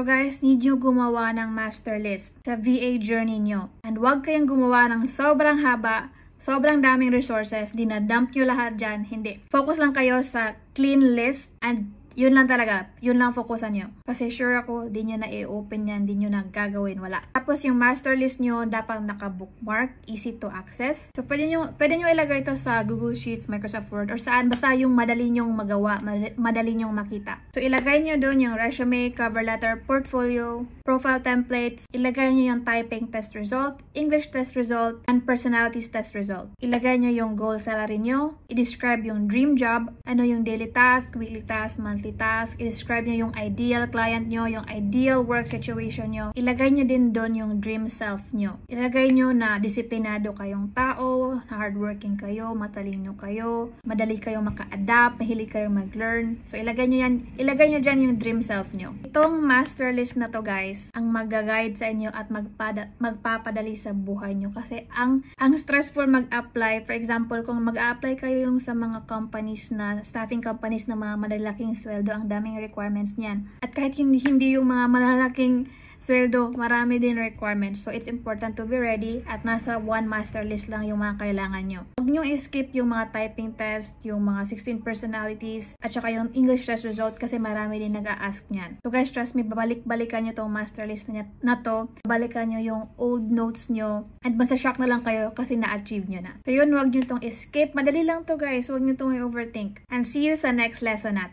So guys, need nyo gumawa ng master list sa VA journey nyo. And huwag kayong gumawa ng sobrang haba, sobrang daming resources, dinadump nyo lahat dyan. Hindi. Focus lang kayo sa clean list and yun lang talaga. Yun lang focusan nyo. Kasi sure ako, di nyo na i-open yan, di nyo na gagawin. Wala. Tapos yung master list nyo, dapat naka-bookmark, easy to access. So pwede nyo ilagay ito sa Google Sheets, Microsoft Word, or saan. Basta yung madali nyong magawa, madali nyong makita. So ilagay nyo doon yung resume, cover letter, portfolio, profile templates. Ilagay nyo yung typing test result, English test result, and personalities test result. Ilagay nyo yung goal salary nyo. I-describe yung dream job, ano yung daily task, weekly task, monthly task, i-describe nyo yung ideal client nyo, yung ideal work situation nyo. Ilagay nyo din doon yung dream self nyo. Ilagay nyo na disiplinado kayong tao, na hardworking kayo, matalino kayo, madali kayong maka-adapt, mahilig kayong mag-learn. So ilagay nyo dyan yung dream self nyo. Itong master list na to guys, ang mag-guide sa inyo at magpapadali sa buhay nyo. Kasi ang stressful mag-apply, for example, kung mag-apply kayo yung sa mga companies na, staffing companies na mga malalaking sweldo, ang daming requirements niyan. At kahit hindi yung mga malalaking sweldo, marami din requirements. So, it's important to be ready at nasa one master list lang yung mga kailangan nyo. Huwag nyo i-skip yung mga typing test, yung mga 16 personalities, at saka yung English test result kasi marami din nag-a-ask niyan. So guys, trust me, babalik-balikan nyo tong master list na to. Balikan nyo yung old notes nyo and masashock na lang kayo kasi na-achieve nyo na. So yun, huwag nyo tong i-skip. Madali lang to guys. Huwag nyo tong i-overthink. And see you sa next lesson natin.